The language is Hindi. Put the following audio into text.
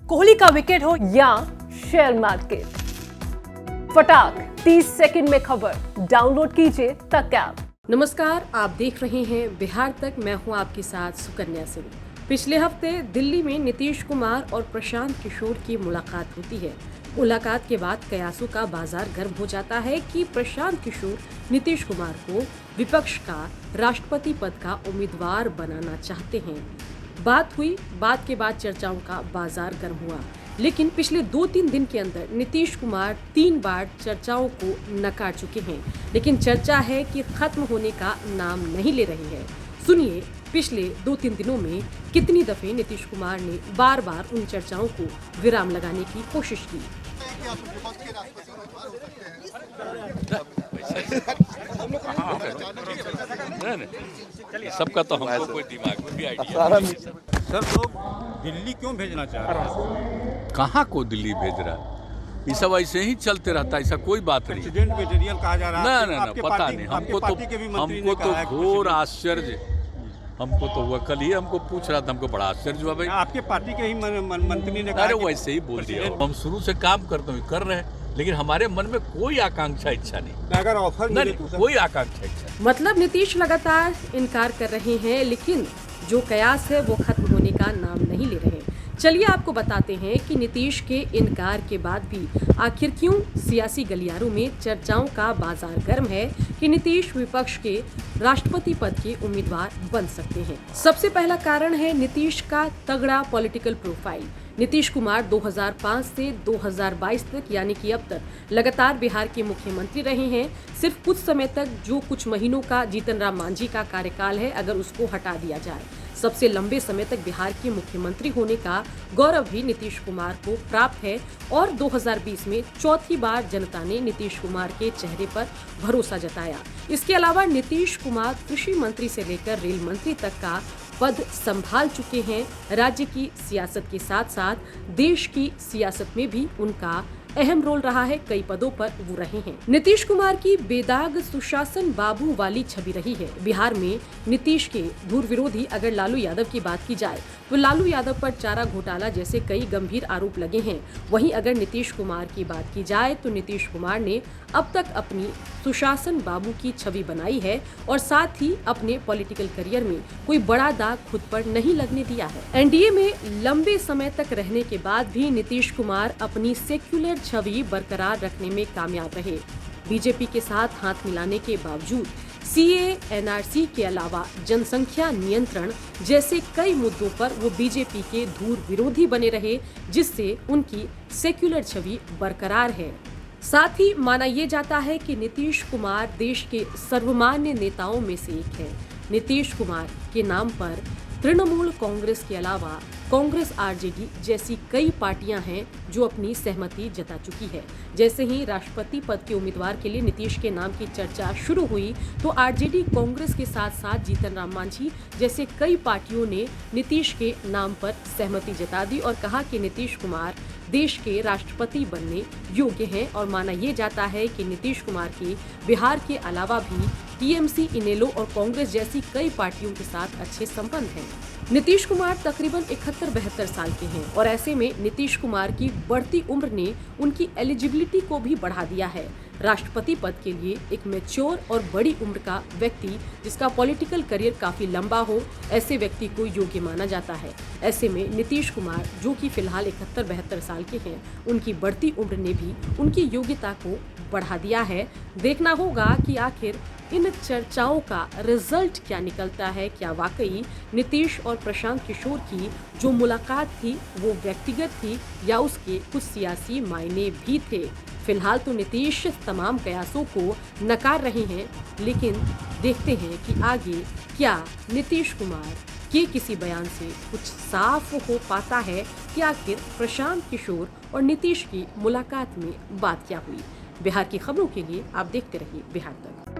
कोहली का विकेट हो या शेयर मार्केट, फटाक 30 सेकंड में खबर। डाउनलोड कीजिए तक ऐप। नमस्कार, आप देख रहे हैं बिहार तक। मैं हूं आपके साथ सुकन्या सिंह। पिछले हफ्ते दिल्ली में नीतीश कुमार और प्रशांत किशोर की मुलाकात होती है। मुलाकात के बाद कयासों का बाजार गर्म हो जाता है कि प्रशांत किशोर नीतीश कुमार को विपक्ष का राष्ट्रपति पद का उम्मीदवार बनाना चाहते हैं। बात हुई, बात के बाद चर्चाओं का बाजार गर्म हुआ, लेकिन पिछले 2-3 दिन के अंदर नीतीश कुमार 3 बार चर्चाओं को नकार चुके हैं। लेकिन चर्चा है कि खत्म होने का नाम नहीं ले रही है। सुनिए, पिछले 2-3 दिनों में कितनी दफे नीतीश कुमार ने बार बार उन चर्चाओं को विराम लगाने की कोशिश की। सबका तो हमको कोई दिमाग में भी आइडिया नहीं। सर, लोग दिल्ली क्यों भेजना चाह रहे हैं? कहाँ को दिल्ली भेज रहा है? ये सब ऐसे ही चलते रहता है, ऐसा कोई बात नहीं। प्रेसिडेंट मटेरियल कहा जा रहा है। ना पता नहीं। हमको तो घोर आश्चर्य, हमको तो हुआ कल ही हमको पूछ रहा था, हमको बड़ा आश्चर्य हुआ भाई। आपके पार्टी के ही मंत्री ने कहा। अरे वैसे ही बोल दिया। हम शुरू से काम करते हुए कर रहे हैं, लेकिन हमारे मन में कोई आकांक्षा इच्छा नहीं। अगर ऑफर मिले तो कोई आकांक्षा इच्छा नहीं। मतलब नीतीश लगातार इनकार कर रहे हैं, लेकिन जो कयास है वो खत्म होने का नाम नहीं ले रहे। चलिए आपको बताते हैं कि नीतीश के इनकार के बाद भी आखिर क्यों सियासी गलियारों में चर्चाओं का बाजार गर्म है कि नीतीश विपक्ष के राष्ट्रपति पद के उम्मीदवार बन सकते हैं। सबसे पहला कारण है नीतीश का तगड़ा पॉलिटिकल प्रोफाइल। नीतीश कुमार 2005 से 2022 तक यानी कि अब तक लगातार बिहार के मुख्यमंत्री रहे हैं। सिर्फ कुछ समय तक जो कुछ महीनों का जीतन राम मांझी का कार्यकाल है, अगर उसको हटा दिया जाए, सबसे लंबे समय तक बिहार के मुख्यमंत्री होने का गौरव भी नीतीश कुमार को प्राप्त है। और 2020 में चौथी बार जनता ने नीतीश कुमार के चेहरे पर भरोसा जताया। इसके अलावा नीतीश कुमार कृषि मंत्री से लेकर रेल मंत्री तक का पद संभाल चुके हैं। राज्य की सियासत के साथ साथ देश की सियासत में भी उनका अहम रोल रहा है। कई पदों पर वो रहे हैं। नीतीश कुमार की बेदाग सुशासन बाबू वाली छवि रही है। बिहार में नीतीश के धुर विरोधी अगर लालू यादव की बात की जाए तो लालू यादव पर चारा घोटाला जैसे कई गंभीर आरोप लगे हैं। वहीं अगर नीतीश कुमार की बात की जाए तो नीतीश कुमार ने अब तक अपनी सुशासन बाबू की छवि बनाई है और साथ ही अपने पॉलिटिकल करियर में कोई बड़ा दाग खुद पर नहीं लगने दिया है। एनडीए में लंबे समय तक रहने के बाद भी नीतीश कुमार अपनी सेक्युलर छवि बरकरार रखने में कामयाब रहे। बीजेपी के साथ हाथ मिलाने के बावजूद सीए, एनआरसी के अलावा जनसंख्या नियंत्रण जैसे कई मुद्दों पर वो बीजेपी के धुर विरोधी बने रहे, जिससे उनकी सेक्युलर छवि बरकरार है। साथ ही माना ये जाता है कि नीतीश कुमार देश के सर्वमान्य नेताओं में से एक है। नीतीश कुमार के नाम पर तृणमूल कांग्रेस के अलावा कांग्रेस, आरजेडी जैसी कई पार्टियां हैं जो अपनी सहमति जता चुकी है। जैसे ही राष्ट्रपति पद के उम्मीदवार के लिए नीतीश के नाम की चर्चा शुरू हुई तो आरजेडी, कांग्रेस के साथ साथ जीतन राम मांझी जैसे कई पार्टियों ने नीतीश के नाम पर सहमति जता दी और कहा कि नीतीश कुमार देश के राष्ट्रपति बनने योग्य हैं। और माना ये जाता है कि नीतीश कुमार के बिहार के अलावा भी टीएमसी, इनेलो और कांग्रेस जैसी कई पार्टियों के साथ अच्छे संबंध हैं। नीतीश कुमार तकरीबन 71-72 साल के हैं और ऐसे में नीतीश कुमार की बढ़ती उम्र ने उनकी एलिजिबिलिटी को भी बढ़ा दिया है। राष्ट्रपति पद के लिए एक मैच्योर और बड़ी उम्र का व्यक्ति जिसका पॉलिटिकल करियर काफी लंबा हो, ऐसे व्यक्ति को योग्य माना जाता है। ऐसे में नीतीश कुमार जो कि फिलहाल 71-72 साल के हैं, उनकी बढ़ती उम्र ने भी उनकी योग्यता को बढ़ा दिया है। देखना होगा कि आखिर इन चर्चाओं का रिजल्ट क्या निकलता है। क्या वाकई नीतीश और प्रशांत किशोर की जो मुलाकात थी वो व्यक्तिगत थी या उसके कुछ सियासी मायने भी थे। फिलहाल तो नीतीश तमाम कयासों को नकार रहे हैं, लेकिन देखते हैं कि आगे क्या नीतीश कुमार के किसी बयान से कुछ साफ हो पाता है कि आखिर प्रशांत किशोर और नीतीश की मुलाकात में बात क्या हुई। बिहार की खबरों के लिए आप देखते रहिए बिहार तक।